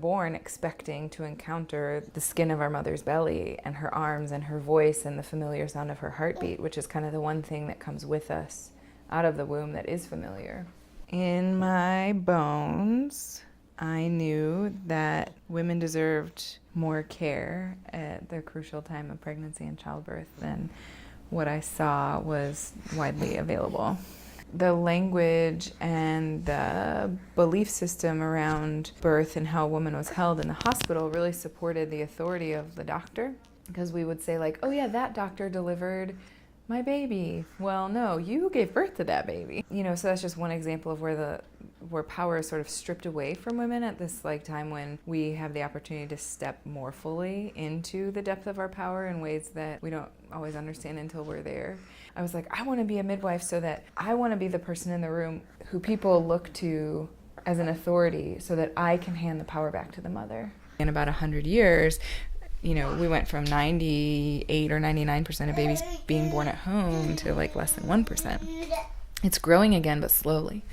born expecting to encounter the skin of our mother's belly and her arms and her voice and the familiar sound of her heartbeat, which is kind of the one thing that comes with us out of the womb that is familiar. In my bones, I knew that women deserved more care at the crucial time of pregnancy and childbirth than what I saw was widely available. The language and the belief system around birth and how a woman was held in the hospital really supported the authority of the doctor, because we would say like, oh yeah, that doctor delivered my baby. Well, no, you gave birth to that baby. You know, so that's just one example of where power is sort of stripped away from women at this like time when we have the opportunity to step more fully into the depth of our power in ways that we don't always understand until we're there. I was like, I want to be a midwife so that I want to be the person in the room who people look to as an authority so that I can hand the power back to the mother. In about 100 years, you know, we went from 98 or 99% of babies being born at home to like less than 1%. It's growing again, but slowly.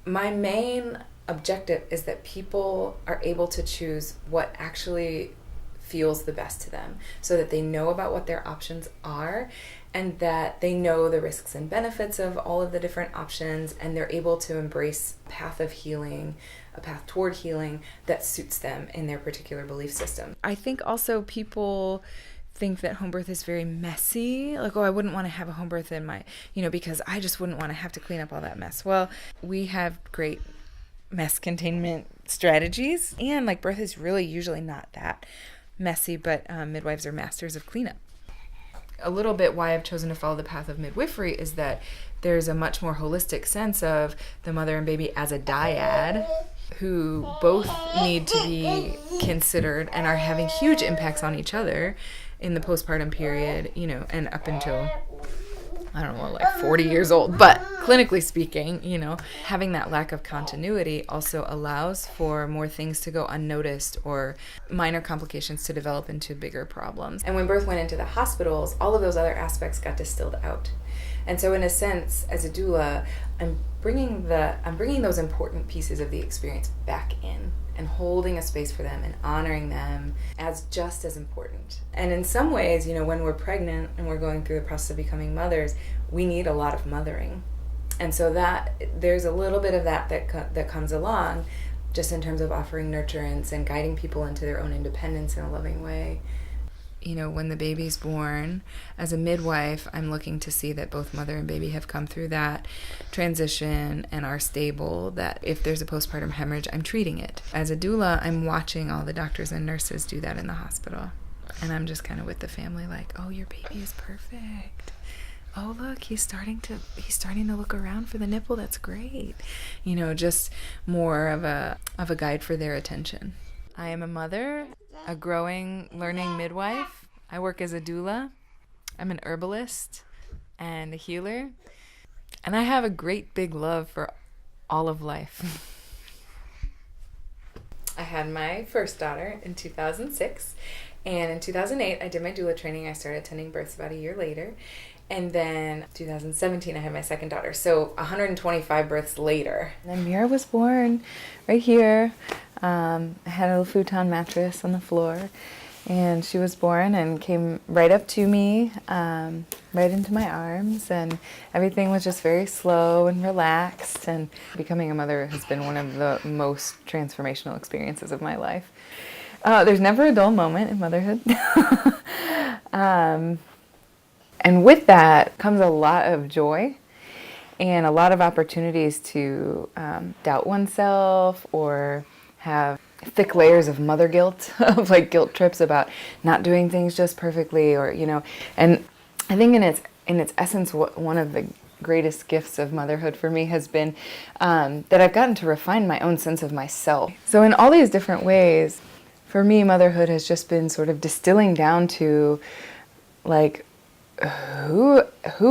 My main objective is that people are able to choose what actually feels the best to them, so that they know about what their options are and that they know the risks and benefits of all of the different options, and they're able to embrace a path of healing, a path toward healing that suits them in their particular belief system. I think also people think that home birth is very messy. Like, oh, I wouldn't want to have a home birth in my, because I just wouldn't want to have to clean up all that mess. Well, we have great mess containment strategies, and like birth is really usually not that messy, but midwives are masters of cleanup. A little bit why I've chosen to follow the path of midwifery is that there's a much more holistic sense of the mother and baby as a dyad who both need to be considered and are having huge impacts on each other in the postpartum period, and up until, I don't know, like 40 years old. But clinically speaking, having that lack of continuity also allows for more things to go unnoticed or minor complications to develop into bigger problems. And when birth went into the hospitals, all of those other aspects got distilled out. And so in a sense, as a doula, I'm bringing those important pieces of the experience back in and holding a space for them and honoring them as just as important. And in some ways, when we're pregnant and we're going through the process of becoming mothers, we need a lot of mothering. And so that there's a little bit of that comes along just in terms of offering nurturance and guiding people into their own independence in a loving way. When the baby's born, as a midwife, I'm looking to see that both mother and baby have come through that transition and are stable, that if there's a postpartum hemorrhage, I'm treating it. As a doula, I'm watching all the doctors and nurses do that in the hospital. And I'm just kind of with the family like, oh, your baby is perfect. Oh, look, he's starting to look around for the nipple. That's great. Just more of a guide for their attention. I am a mother, a growing, learning midwife. I work as a doula. I'm an herbalist and a healer. And I have a great big love for all of life. I had my first daughter in 2006. And in 2008, I did my doula training. I started attending births about a year later. And then 2017, I had my second daughter. So 125 births later. And then Mira was born right here. I had a little futon mattress on the floor. And she was born and came right up to me, right into my arms. And everything was just very slow and relaxed. And becoming a mother has been one of the most transformational experiences of my life. There's never a dull moment in motherhood. And with that comes a lot of joy and a lot of opportunities to doubt oneself or have thick layers of mother guilt, of like guilt trips about not doing things just perfectly, or and I think in its essence, one of the greatest gifts of motherhood for me has been that I've gotten to refine my own sense of myself. So in all these different ways, for me, motherhood has just been sort of distilling down to like, who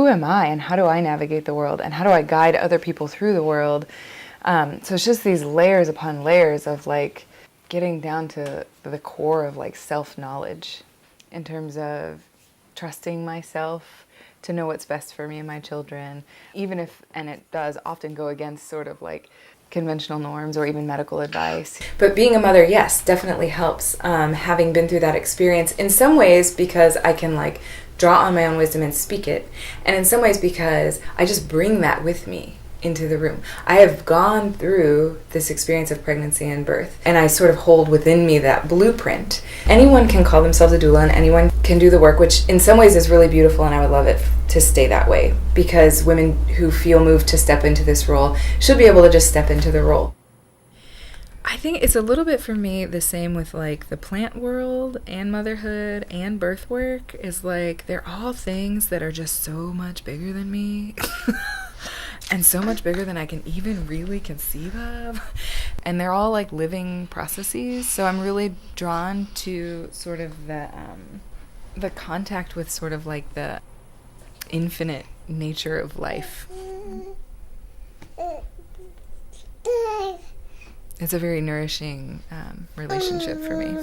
am I and how do I navigate the world and how do I guide other people through the world? So it's just these layers upon layers of like getting down to the core of like self-knowledge in terms of trusting myself, to know what's best for me and my children, even if, and it does often go against sort of like conventional norms or even medical advice. But being a mother, yes, definitely helps. Having been through that experience, in some ways because I can like draw on my own wisdom and speak it, and in some ways because I just bring that with me into the room. I have gone through this experience of pregnancy and birth, and I sort of hold within me that blueprint. Anyone can call themselves a doula, and anyone can do the work, which in some ways is really beautiful, and I would love it to stay that way, because women who feel moved to step into this role should be able to just step into the role. I think it's a little bit for me the same with like the plant world and motherhood and birth work, is like they're all things that are just so much bigger than me. And so much bigger than I can even really conceive of. And they're all like living processes. So I'm really drawn to sort of the contact with sort of like the infinite nature of life. It's a very nourishing relationship for me.